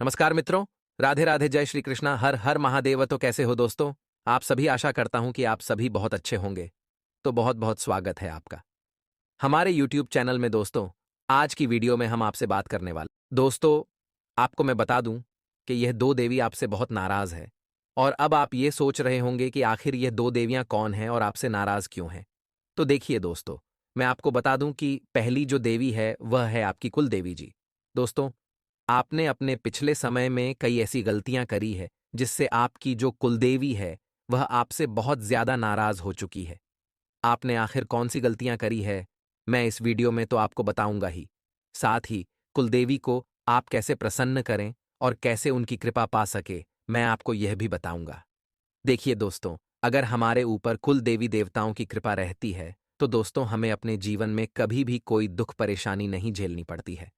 नमस्कार मित्रों। राधे राधे, जय श्री कृष्णा, हर हर महादेव। तो कैसे हो दोस्तों? आप सभी, आशा करता हूं कि आप सभी बहुत अच्छे होंगे। तो बहुत बहुत स्वागत है आपका हमारे यूट्यूब चैनल में। दोस्तों, आज की वीडियो में हम आपसे बात करने वाले। दोस्तों, आपको मैं बता दूं कि यह दो देवी आपसे बहुत नाराज है। और अब आप ये सोच रहे होंगे कि आखिर यह दो देवियां कौन हैं और आपसे नाराज क्यों हैं। तो देखिए दोस्तों, मैं आपको बता दूं कि पहली जो देवी है वह है आपकी कुल देवी जी। दोस्तों, आपने अपने पिछले समय में कई ऐसी गलतियां करी है जिससे आपकी जो कुलदेवी है वह आपसे बहुत ज्यादा नाराज हो चुकी है। आपने आखिर कौन सी गलतियां करी है, मैं इस वीडियो में तो आपको बताऊंगा ही। साथ ही कुलदेवी को आप कैसे प्रसन्न करें और कैसे उनकी कृपा पा सके, मैं आपको यह भी बताऊंगा। देखिए दोस्तों, अगर हमारे ऊपर कुल देवी देवताओं की कृपा रहती है तो दोस्तों हमें अपने जीवन में कभी भी कोई दुख परेशानी नहीं झेलनी पड़ती है।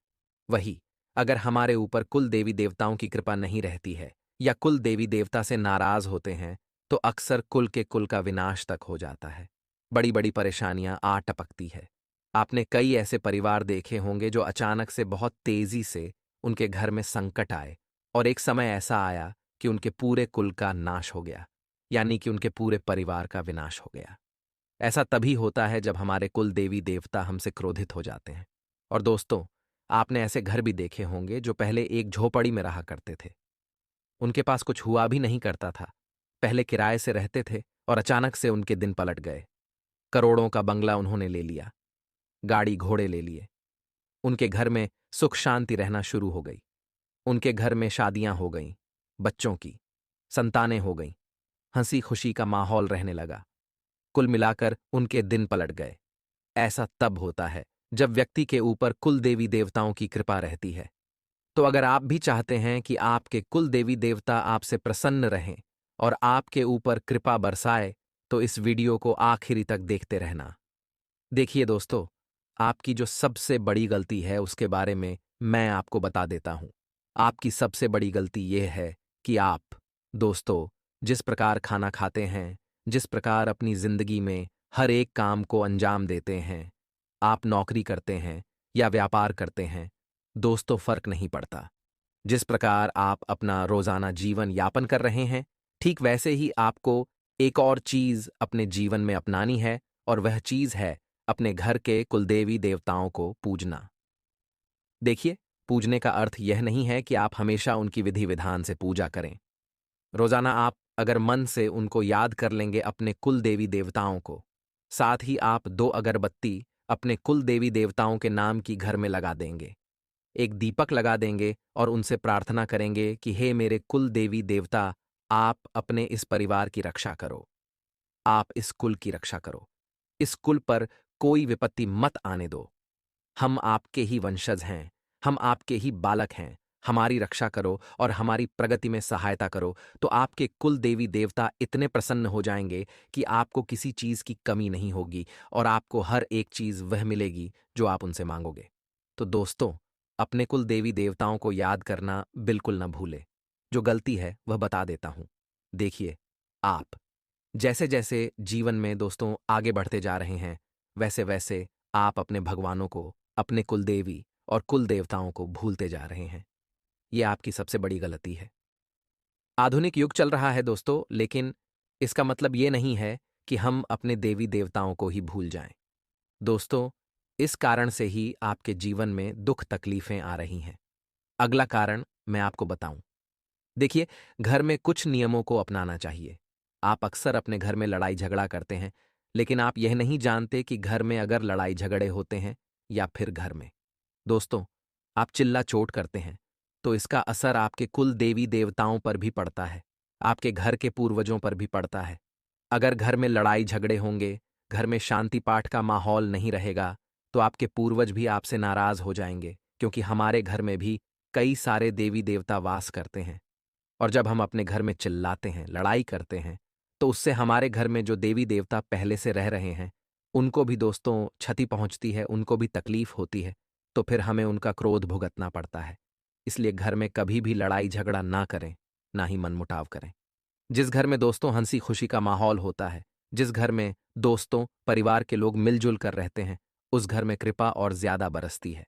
वही अगर हमारे ऊपर कुल देवी देवताओं की कृपा नहीं रहती है या कुल देवी देवता से नाराज होते हैं तो अक्सर कुल के कुल का विनाश तक हो जाता है। बड़ी बड़ी परेशानियां आ टपकती है। आपने कई ऐसे परिवार देखे होंगे जो अचानक से बहुत तेजी से उनके घर में संकट आए और एक समय ऐसा आया कि उनके पूरे कुल का नाश हो गया, यानी कि उनके पूरे परिवार का विनाश हो गया। ऐसा तभी होता है जब हमारे कुल देवी देवता हमसे क्रोधित हो जाते हैं। और दोस्तों, आपने ऐसे घर भी देखे होंगे जो पहले एक झोपड़ी में रहा करते थे। उनके पास कुछ हुआ भी नहीं करता था। पहले किराए से रहते थे और अचानक से उनके दिन पलट गए। करोड़ों का बंगला उन्होंने ले लिया, गाड़ी घोड़े ले लिए। उनके घर में सुख शांति रहना शुरू हो गई। उनके घर में शादियां हो गईं, बच्चों की संतानें हो गईं, हंसी खुशी का माहौल रहने लगा। कुल मिलाकर उनके दिन पलट गए। ऐसा तब होता है जब व्यक्ति के ऊपर कुल देवी देवताओं की कृपा रहती है। तो अगर आप भी चाहते हैं कि आपके कुल देवी देवता आपसे प्रसन्न रहें और आपके ऊपर कृपा बरसाए, तो इस वीडियो को आखिरी तक देखते रहना। देखिए दोस्तों, आपकी जो सबसे बड़ी गलती है उसके बारे में मैं आपको बता देता हूं। आपकी सबसे बड़ी गलती यह है कि आप, दोस्तों, जिस प्रकार खाना खाते हैं, जिस प्रकार अपनी जिंदगी में हर एक काम को अंजाम देते हैं, आप नौकरी करते हैं या व्यापार करते हैं, दोस्तों फर्क नहीं पड़ता। जिस प्रकार आप अपना रोजाना जीवन यापन कर रहे हैं, ठीक वैसे ही आपको एक और चीज अपने जीवन में अपनानी है, और वह चीज है अपने घर के कुलदेवी देवताओं को पूजना। देखिए, पूजने का अर्थ यह नहीं है कि आप हमेशा उनकी विधि विधान से पूजा करें। रोजाना आप अगर मन से उनको याद कर लेंगे अपने कुल देवी देवताओं को, साथ ही आप 2 अगरबत्ती अपने कुल देवी देवताओं के नाम की घर में लगा देंगे, एक दीपक लगा देंगे और उनसे प्रार्थना करेंगे कि हे मेरे कुल देवी देवता, आप अपने इस परिवार की रक्षा करो, आप इस कुल की रक्षा करो, इस कुल पर कोई विपत्ति मत आने दो। हम आपके ही वंशज हैं, हम आपके ही बालक हैं, हमारी रक्षा करो और हमारी प्रगति में सहायता करो। तो आपके कुल देवी देवता इतने प्रसन्न हो जाएंगे कि आपको किसी चीज की कमी नहीं होगी और आपको हर एक चीज वह मिलेगी जो आप उनसे मांगोगे। तो दोस्तों, अपने कुल देवी देवताओं को याद करना बिल्कुल न भूले। जो गलती है वह बता देता हूं। देखिए, आप जैसे जैसे जीवन में दोस्तों आगे बढ़ते जा रहे हैं, वैसे वैसे आप अपने भगवानों को, अपने कुलदेवी और कुल देवताओं को भूलते जा रहे हैं। यह आपकी सबसे बड़ी गलती है। आधुनिक युग चल रहा है दोस्तों, लेकिन इसका मतलब ये नहीं है कि हम अपने देवी देवताओं को ही भूल जाएं। दोस्तों, इस कारण से ही आपके जीवन में दुख तकलीफें आ रही हैं। अगला कारण मैं आपको बताऊं। देखिए, घर में कुछ नियमों को अपनाना चाहिए। आप अक्सर अपने घर में लड़ाई झगड़ा करते हैं, लेकिन आप यह नहीं जानते कि घर में अगर लड़ाई झगड़े होते हैं या फिर घर में, दोस्तों, आप चिल्ला चोट करते हैं, तो इसका असर आपके कुल देवी देवताओं पर भी पड़ता है, आपके घर के पूर्वजों पर भी पड़ता है। अगर घर में लड़ाई झगड़े होंगे, घर में शांति पाठ का माहौल नहीं रहेगा, तो आपके पूर्वज भी आपसे नाराज हो जाएंगे, क्योंकि हमारे घर में भी कई सारे देवी देवता वास करते हैं। और जब हम अपने घर में चिल्लाते हैं, लड़ाई करते हैं, तो उससे हमारे घर में जो देवी देवता पहले से रह रहे हैं, उनको भी दोस्तों क्षति पहुंचती है, उनको भी तकलीफ होती है, तो फिर हमें उनका क्रोध भुगतना पड़ता है। इसलिए घर में कभी भी लड़ाई झगड़ा ना करें, ना ही मनमुटाव करें। जिस घर में दोस्तों हंसी खुशी का माहौल होता है, जिस घर में दोस्तों परिवार के लोग मिलजुल कर रहते हैं, उस घर में कृपा और ज्यादा बरसती है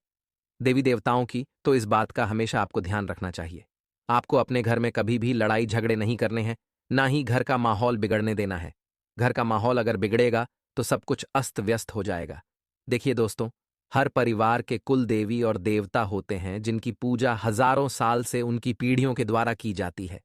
देवी देवताओं की। तो इस बात का हमेशा आपको ध्यान रखना चाहिए। आपको अपने घर में कभी भी लड़ाई झगड़े नहीं करने हैं, ना ही घर का माहौल बिगड़ने देना है। घर का माहौल अगर बिगड़ेगा तो सब कुछ अस्त व्यस्त हो जाएगा। देखिए दोस्तों, हर परिवार के कुल देवी और देवता होते हैं जिनकी पूजा हजारों साल से उनकी पीढ़ियों के द्वारा की जाती है।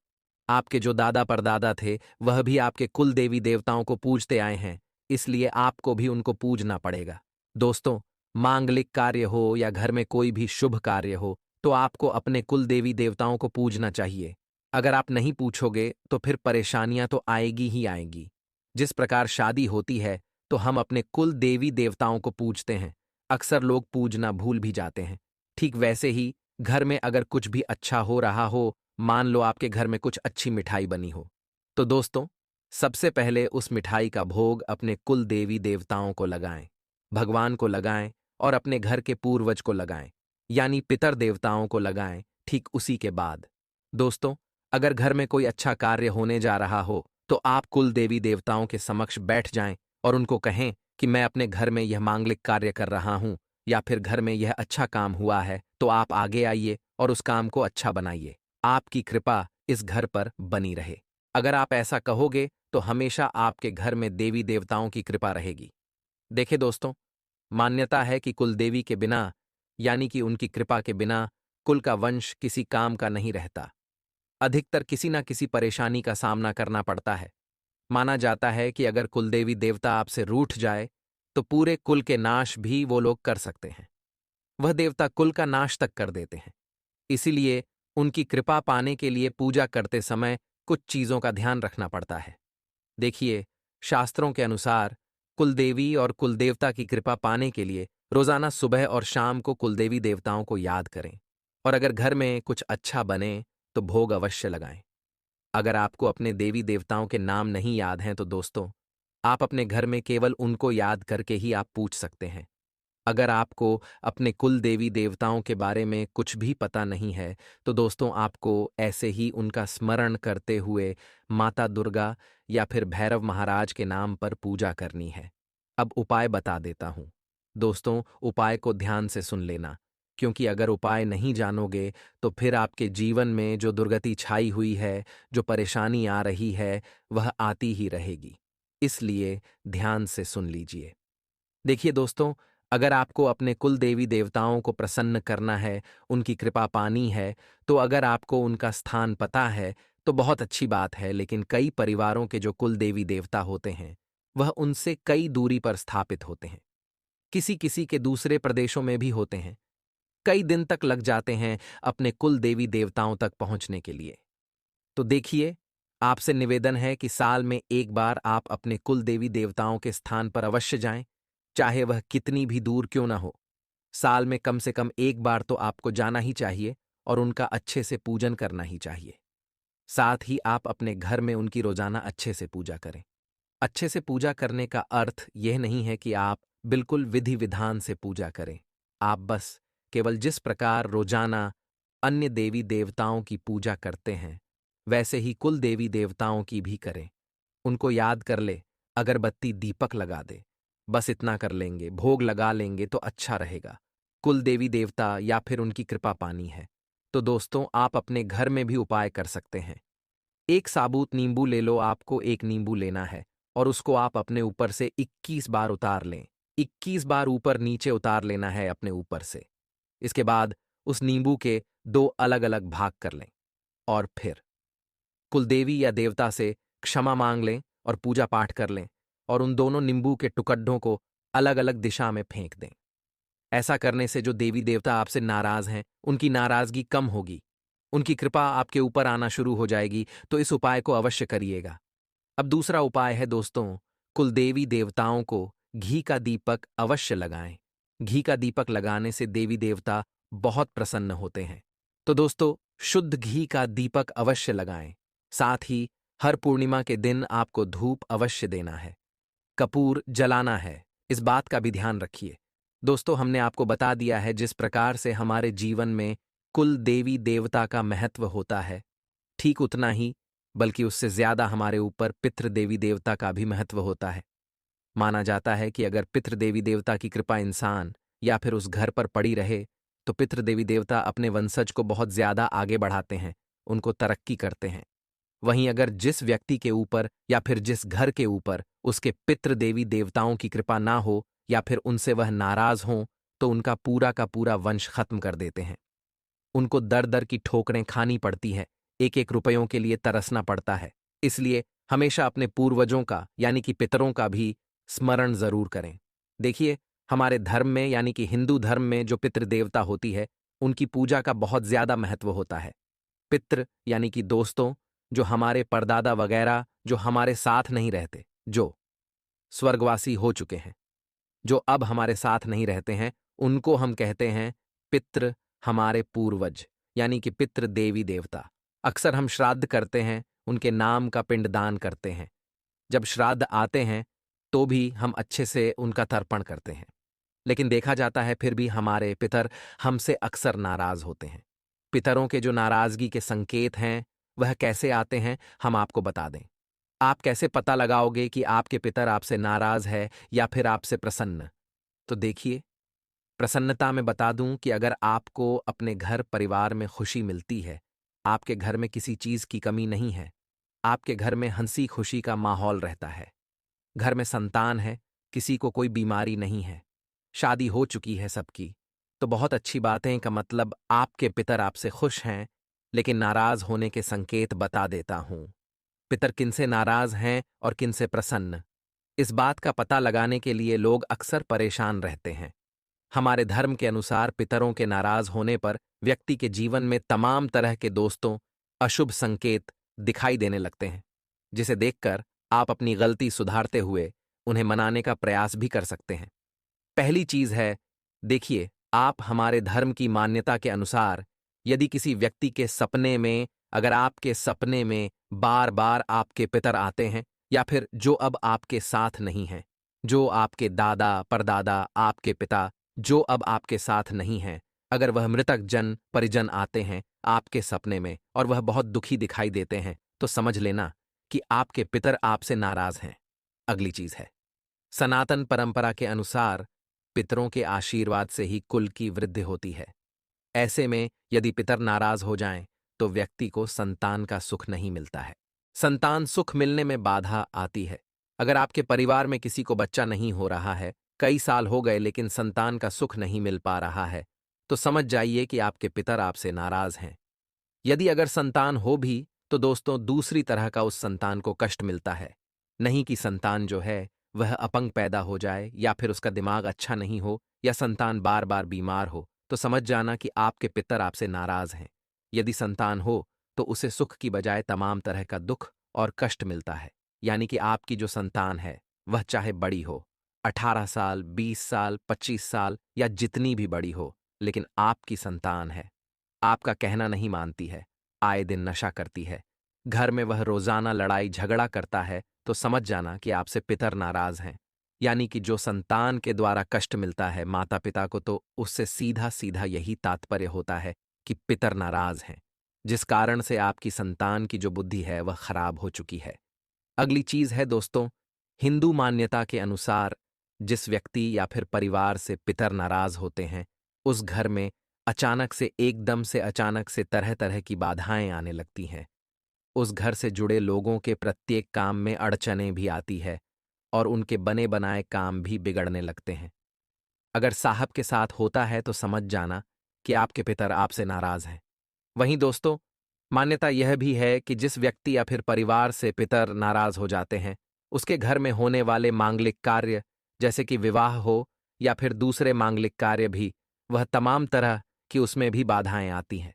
आपके जो दादा परदादा थे वह भी आपके कुल देवी देवताओं को पूजते आए हैं, इसलिए आपको भी उनको पूजना पड़ेगा। दोस्तों, मांगलिक कार्य हो या घर में कोई भी शुभ कार्य हो तो आपको अपने कुल देवी देवताओं को पूजना चाहिए। अगर आप नहीं पूछोगे तो फिर परेशानियां तो आएगी ही आएगी। जिस प्रकार शादी होती है तो हम अपने कुल देवी देवताओं को पूजते हैं, अक्सर लोग पूजना भूल भी जाते हैं। ठीक वैसे ही घर में अगर कुछ भी अच्छा हो रहा हो, मान लो आपके घर में कुछ अच्छी मिठाई बनी हो, तो दोस्तों सबसे पहले उस मिठाई का भोग अपने कुल देवी देवताओं को लगाएं, भगवान को लगाएं और अपने घर के पूर्वज को लगाएं, यानी पितर देवताओं को लगाएं। ठीक उसी के बाद दोस्तों, अगर घर में कोई अच्छा कार्य होने जा रहा हो तो आप कुल देवी देवताओं के समक्ष बैठ जाएं और उनको कहें कि मैं अपने घर में यह मांगलिक कार्य कर रहा हूं, या फिर घर में यह अच्छा काम हुआ है तो आप आगे आइए और उस काम को अच्छा बनाइए। आपकी कृपा इस घर पर बनी रहे। अगर आप ऐसा कहोगे तो हमेशा आपके घर में देवी देवताओं की कृपा रहेगी। देखे दोस्तों, मान्यता है कि कुल देवी के बिना, यानी कि उनकी कृपा के बिना, कुल का वंश किसी काम का नहीं रहता। अधिकतर किसी न किसी परेशानी का सामना करना पड़ता है। माना जाता है कि अगर कुलदेवी देवता आपसे रूठ जाए तो पूरे कुल के नाश भी वो लोग कर सकते हैं। वह देवता कुल का नाश तक कर देते हैं। इसीलिए उनकी कृपा पाने के लिए पूजा करते समय कुछ चीजों का ध्यान रखना पड़ता है। देखिए, शास्त्रों के अनुसार कुलदेवी और कुलदेवता की कृपा पाने के लिए रोजाना सुबह और शाम को कुलदेवी देवताओं को याद करें, और अगर घर में कुछ अच्छा बने तो भोग अवश्य लगाएं। अगर आपको अपने देवी देवताओं के नाम नहीं याद हैं तो दोस्तों, आप अपने घर में केवल उनको याद करके ही आप पूछ सकते हैं। अगर आपको अपने कुल देवी देवताओं के बारे में कुछ भी पता नहीं है तो दोस्तों, आपको ऐसे ही उनका स्मरण करते हुए माता दुर्गा या फिर भैरव महाराज के नाम पर पूजा करनी है। अब उपाय बता देता हूं। दोस्तों, उपाय को ध्यान से सुन लेना, क्योंकि अगर उपाय नहीं जानोगे तो फिर आपके जीवन में जो दुर्गति छाई हुई है, जो परेशानी आ रही है, वह आती ही रहेगी। इसलिए ध्यान से सुन लीजिए। देखिए दोस्तों, अगर आपको अपने कुल देवी देवताओं को प्रसन्न करना है, उनकी कृपा पानी है, तो अगर आपको उनका स्थान पता है तो बहुत अच्छी बात है। लेकिन कई परिवारों के जो कुल देवी देवता होते हैं वह उनसे कई दूरी पर स्थापित होते हैं। किसी किसी के दूसरे प्रदेशों में भी होते हैं। कई दिन तक लग जाते हैं अपने कुल देवी देवताओं तक पहुंचने के लिए। तो देखिए, आपसे निवेदन है कि साल में एक बार आप अपने कुल देवी देवताओं के स्थान पर अवश्य जाएं, चाहे वह कितनी भी दूर क्यों ना हो। साल में कम से कम एक बार तो आपको जाना ही चाहिए और उनका अच्छे से पूजन करना ही चाहिए। साथ ही आप अपने घर में उनकी रोजाना अच्छे से पूजा करें। अच्छे से पूजा करने का अर्थ यह नहीं है कि आप बिल्कुल विधि विधान से पूजा करें। आप बस केवल जिस प्रकार रोजाना अन्य देवी देवताओं की पूजा करते हैं वैसे ही कुल देवी देवताओं की भी करें। उनको याद कर ले, अगरबत्ती दीपक लगा दे, बस इतना कर लेंगे, भोग लगा लेंगे तो अच्छा रहेगा। कुल देवी देवता या फिर उनकी कृपा पानी है तो दोस्तों, आप अपने घर में भी उपाय कर सकते हैं। एक साबुत नींबू ले लो। आपको एक नींबू लेना है और उसको आप अपने ऊपर से 21 बार उतार लें। 21 बार ऊपर नीचे उतार लेना है अपने ऊपर से। इसके बाद उस नींबू के दो अलग अलग भाग कर लें और फिर कुलदेवी या देवता से क्षमा मांग लें और पूजा पाठ कर लें, और उन दोनों नींबू के टुकड़ों को अलग अलग दिशा में फेंक दें। ऐसा करने से जो देवी देवता आपसे नाराज हैं उनकी नाराजगी कम होगी, उनकी कृपा आपके ऊपर आना शुरू हो जाएगी। तो इस उपाय को अवश्य करिएगा। अब दूसरा उपाय है दोस्तों, कुलदेवी देवताओं को घी का दीपक अवश्य लगाएं। घी का दीपक लगाने से देवी देवता बहुत प्रसन्न होते हैं। तो दोस्तों, शुद्ध घी का दीपक अवश्य लगाएं। साथ ही हर पूर्णिमा के दिन आपको धूप अवश्य देना है, कपूर जलाना है। इस बात का भी ध्यान रखिए। दोस्तों, हमने आपको बता दिया है जिस प्रकार से हमारे जीवन में कुल देवी देवता का महत्व होता है, ठीक उतना ही बल्कि उससे ज्यादा हमारे ऊपर पितृ देवी देवता का भी महत्व होता है। माना जाता है कि अगर पितृ देवी देवता की कृपा इंसान या फिर उस घर पर पड़ी रहे तो पितृ देवी देवता अपने वंशज को बहुत ज्यादा आगे बढ़ाते हैं, उनको तरक्की करते हैं। वहीं अगर जिस व्यक्ति के ऊपर या फिर जिस घर के ऊपर उसके पितृ देवी देवताओं की कृपा ना हो या फिर उनसे वह नाराज हों, तो उनका पूरा का पूरा वंश खत्म कर देते हैं। उनको दर दर की ठोकरें खानी पड़ती हैं, एक एक रुपयों के लिए तरसना पड़ता है। इसलिए हमेशा अपने पूर्वजों का यानी कि पितरों का भी स्मरण जरूर करें। देखिए, हमारे धर्म में यानी कि हिंदू धर्म में जो पितृदेवता होती है, उनकी पूजा का बहुत ज्यादा महत्व होता है। पितृ यानी कि दोस्तों, जो हमारे परदादा वगैरह जो हमारे साथ नहीं रहते, जो स्वर्गवासी हो चुके हैं, जो अब हमारे साथ नहीं रहते हैं, उनको हम कहते हैं पितृ। हमारे पूर्वज यानी कि पितृ देवी देवता। अक्सर हम श्राद्ध करते हैं, उनके नाम का पिंडदान करते हैं। जब श्राद्ध आते हैं तो भी हम अच्छे से उनका तर्पण करते हैं, लेकिन देखा जाता है फिर भी हमारे पितर हमसे अक्सर नाराज होते हैं। पितरों के जो नाराजगी के संकेत हैं, वह कैसे आते हैं, हम आपको बता दें। आप कैसे पता लगाओगे कि आपके पितर आपसे नाराज है या फिर आपसे प्रसन्न? तो देखिए, प्रसन्नता में बता दूं कि अगर आपको अपने घर परिवार में खुशी मिलती है, आपके घर में किसी चीज की कमी नहीं है, आपके घर में हंसी खुशी का माहौल रहता है, घर में संतान है, किसी को कोई बीमारी नहीं है, शादी हो चुकी है सबकी, तो बहुत अच्छी बातें का मतलब आपके पितर आपसे खुश हैं। लेकिन नाराज होने के संकेत बता देता हूं। पितर किनसे नाराज हैं और किनसे प्रसन्न, इस बात का पता लगाने के लिए लोग अक्सर परेशान रहते हैं। हमारे धर्म के अनुसार पितरों के नाराज होने पर व्यक्ति के जीवन में तमाम तरह के दोस्तों अशुभ संकेत दिखाई देने लगते हैं, जिसे देखकर आप अपनी गलती सुधारते हुए उन्हें मनाने का प्रयास भी कर सकते हैं। पहली चीज है, देखिए, आप हमारे धर्म की मान्यता के अनुसार यदि किसी व्यक्ति के सपने में, अगर आपके सपने में बार बार आपके पितर आते हैं या फिर जो अब आपके साथ नहीं हैं, जो आपके दादा परदादा आपके पिता जो अब आपके साथ नहीं हैं, अगर वह मृतक जन परिजन आते हैं आपके सपने में और वह बहुत दुखी दिखाई देते हैं, तो समझ लेना कि आपके पितर आपसे नाराज हैं। अगली चीज है, सनातन परंपरा के अनुसार पितरों के आशीर्वाद से ही कुल की वृद्धि होती है। ऐसे में यदि पितर नाराज हो जाएं, तो व्यक्ति को संतान का सुख नहीं मिलता है। संतान सुख मिलने में बाधा आती है। अगर आपके परिवार में किसी को बच्चा नहीं हो रहा है, कई साल हो गए लेकिन संतान का सुख नहीं मिल पा रहा है, तो समझ जाइए कि आपके पितर आपसे नाराज हैं। यदि अगर संतान हो भी, तो दोस्तों दूसरी तरह का उस संतान को कष्ट मिलता है। नहीं कि संतान जो है वह अपंग पैदा हो जाए या फिर उसका दिमाग अच्छा नहीं हो या संतान बार बार बीमार हो, तो समझ जाना कि आपके पितर आपसे नाराज हैं। यदि संतान हो तो उसे सुख की बजाय तमाम तरह का दुख और कष्ट मिलता है। यानी कि आपकी जो संतान है वह चाहे बड़ी हो, 18 साल 20 साल 25 साल या जितनी भी बड़ी हो, लेकिन आपकी संतान है, आपका कहना नहीं मानती है, आए दिन नशा करती है, घर में वह रोजाना लड़ाई झगड़ा करता है, तो समझ जाना कि आपसे पितर नाराज हैं। यानी कि जो संतान के द्वारा कष्ट मिलता है माता पिता को, तो उससे सीधा सीधा यही तात्पर्य होता है कि पितर नाराज हैं, जिस कारण से आपकी संतान की जो बुद्धि है वह खराब हो चुकी है। अगली चीज है दोस्तों, हिंदू मान्यता के अनुसार जिस व्यक्ति या फिर परिवार से पितर नाराज होते हैं, उस घर में अचानक से एकदम से अचानक से तरह तरह की बाधाएं आने लगती हैं। उस घर से जुड़े लोगों के प्रत्येक काम में अड़चनें भी आती है और उनके बने बनाए काम भी बिगड़ने लगते हैं। अगर साहब के साथ होता है तो समझ जाना कि आपके पितर आपसे नाराज हैं। वहीं दोस्तों, मान्यता यह भी है कि जिस व्यक्ति या फिर परिवार से पितर नाराज हो जाते हैं, उसके घर में होने वाले मांगलिक कार्य जैसे कि विवाह हो या फिर दूसरे मांगलिक कार्य भी, वह तमाम तरह की उसमें भी बाधाएं आती हैं।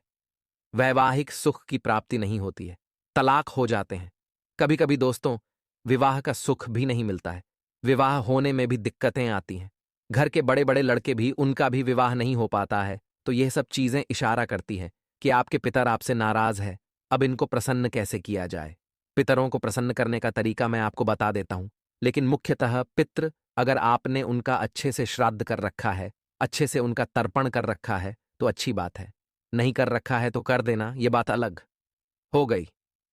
वैवाहिक सुख की प्राप्ति नहीं होती है, तलाक हो जाते हैं। कभी कभी दोस्तों, विवाह का सुख भी नहीं मिलता है, विवाह होने में भी दिक्कतें आती हैं। घर के बड़े बड़े लड़के भी, उनका भी विवाह नहीं हो पाता है। तो यह सब चीजें इशारा करती हैं कि आपके पितर आपसे नाराज है। अब इनको प्रसन्न कैसे किया जाए? पितरों को प्रसन्न करने का तरीका मैं आपको बता देता हूं, लेकिन मुख्यतः पितृ, अगर आपने उनका अच्छे से श्राद्ध कर रखा है, अच्छे से उनका तर्पण कर रखा है, तो अच्छी बात है। नहीं कर रखा है तो कर देना, ये बात अलग हो गई।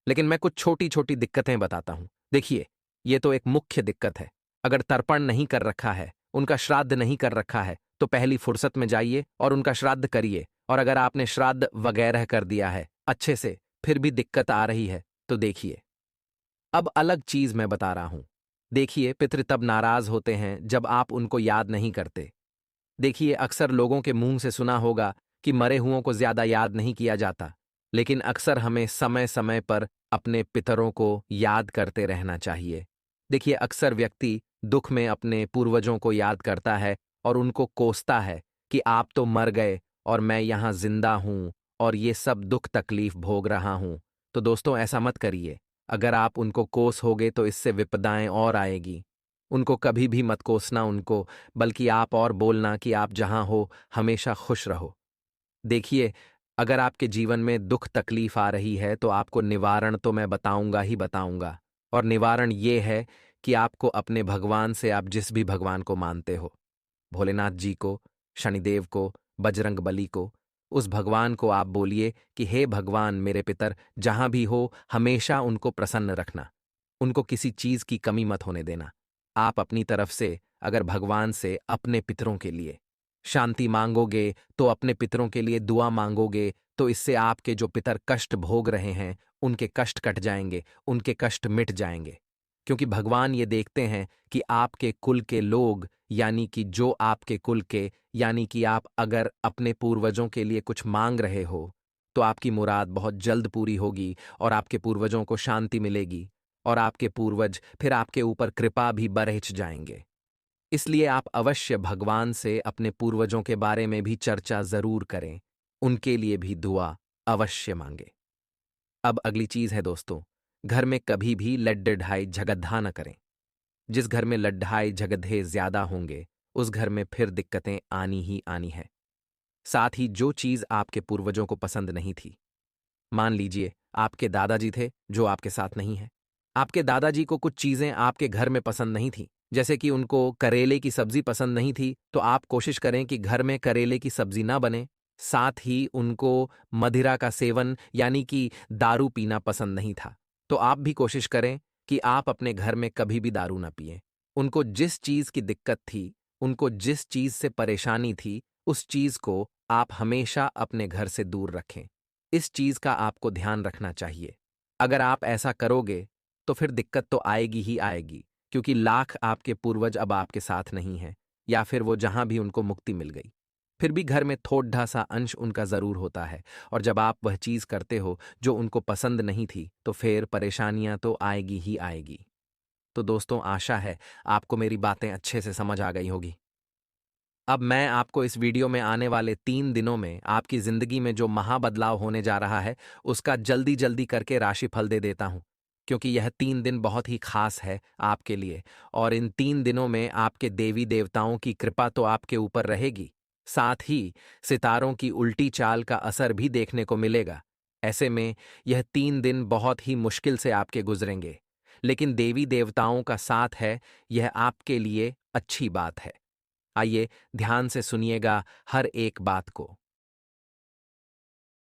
लेकिन मैं कुछ छोटी छोटी दिक्कतें बताता हूं। देखिए, ये तो एक मुख्य दिक्कत है। अगर तर्पण नहीं कर रखा है, उनका श्राद्ध नहीं कर रखा है, तो पहली फुर्सत में जाइए और उनका श्राद्ध करिए। और अगर आपने श्राद्ध वगैरह कर दिया है अच्छे से, फिर भी दिक्कत आ रही है तो देखिए, अब अलग चीज मैं बता रहा हूं। देखिए, पितृ तब नाराज होते हैं जब आप उनको याद नहीं करते। देखिए, अक्सर लोगों के मुंह से सुना होगा कि मरे हुओं को ज्यादा याद नहीं किया जाता, लेकिन अक्सर हमें समय समय पर अपने पितरों को याद करते रहना चाहिए। देखिए, अक्सर व्यक्ति दुख में अपने पूर्वजों को याद करता है और उनको कोसता है कि आप तो मर गए और मैं यहां जिंदा हूं और ये सब दुख तकलीफ भोग रहा हूं। तो दोस्तों, ऐसा मत करिए। अगर आप उनको कोसोगे तो इससे विपदाएं और आएगी। उनको कभी भी मत कोसना उनको, बल्कि आप और बोलना कि आप जहां हो हमेशा खुश रहो। देखिए, अगर आपके जीवन में दुख तकलीफ आ रही है तो आपको निवारण तो मैं बताऊंगा ही बताऊंगा। और निवारण ये है कि आपको अपने भगवान से, आप जिस भी भगवान को मानते हो, भोलेनाथ जी को, शनिदेव को, बजरंग बली को, उस भगवान को आप बोलिए कि हे भगवान, मेरे पितर जहां भी हो हमेशा उनको प्रसन्न रखना। उनको किसी चीज की कमी मत होने देना। आप अपनी तरफ से अगर भगवान से अपने पितरों के लिए शांति मांगोगे, तो अपने पितरों के लिए दुआ मांगोगे, तो इससे आपके जो पितर कष्ट भोग रहे हैं उनके कष्ट कट जाएंगे, उनके कष्ट मिट जाएंगे। क्योंकि भगवान ये देखते हैं कि आपके कुल के लोग, यानी कि जो आपके कुल के, यानी कि आप अगर अपने पूर्वजों के लिए कुछ मांग रहे हो तो आपकी मुराद बहुत जल्द पूरी होगी और आपके पूर्वजों को शांति मिलेगी और आपके पूर्वज फिर आपके ऊपर कृपा भी बरहच जाएंगे। इसलिए आप अवश्य भगवान से अपने पूर्वजों के बारे में भी चर्चा जरूर करें, उनके लिए भी दुआ अवश्य मांगे। अब अगली चीज है दोस्तों, घर में कभी भी लड्डे ढाई झगड्ढा न करें। जिस घर में लड्ढाई झगड़े ज्यादा होंगे उस घर में फिर दिक्कतें आनी ही आनी है। साथ ही जो चीज आपके पूर्वजों को पसंद नहीं थी, मान लीजिए आपके दादाजी थे जो आपके साथ नहीं है। आपके दादाजी को कुछ चीजें आपके घर में पसंद नहीं थी, जैसे कि उनको करेले की सब्जी पसंद नहीं थी, तो आप कोशिश करें कि घर में करेले की सब्जी ना बने। साथ ही उनको मदिरा का सेवन यानी कि दारू पीना पसंद नहीं था, तो आप भी कोशिश करें कि आप अपने घर में कभी भी दारू ना पिएं। उनको जिस चीज की दिक्कत थी, उनको जिस चीज से परेशानी थी, उस चीज को आप हमेशा अपने घर से दूर रखें। इस चीज का आपको ध्यान रखना चाहिए। अगर आप ऐसा करोगे तो फिर दिक्कत तो आएगी ही आएगी, क्योंकि लाख आपके पूर्वज अब आपके साथ नहीं हैं, या फिर वो जहां भी उनको मुक्ति मिल गई, फिर भी घर में थोड़ा सा अंश उनका जरूर होता है। और जब आप वह चीज करते हो जो उनको पसंद नहीं थी तो फिर परेशानियां तो आएगी ही आएगी। तो दोस्तों, आशा है आपको मेरी बातें अच्छे से समझ आ गई होगी। अब मैं आपको इस वीडियो में आने वाले 3 दिनों में आपकी जिंदगी में जो महाबदलाव होने जा रहा है उसका जल्दी जल्दी करके राशिफल दे देता हूं, क्योंकि यह 3 दिन बहुत ही खास है आपके लिए। और इन 3 दिनों में आपके देवी देवताओं की कृपा तो आपके ऊपर रहेगी, साथ ही सितारों की उल्टी चाल का असर भी देखने को मिलेगा। ऐसे में यह 3 दिन बहुत ही मुश्किल से आपके गुजरेंगे, लेकिन देवी देवताओं का साथ है, यह आपके लिए अच्छी बात है। आइए ध्यान से सुनिएगा हर एक बात को।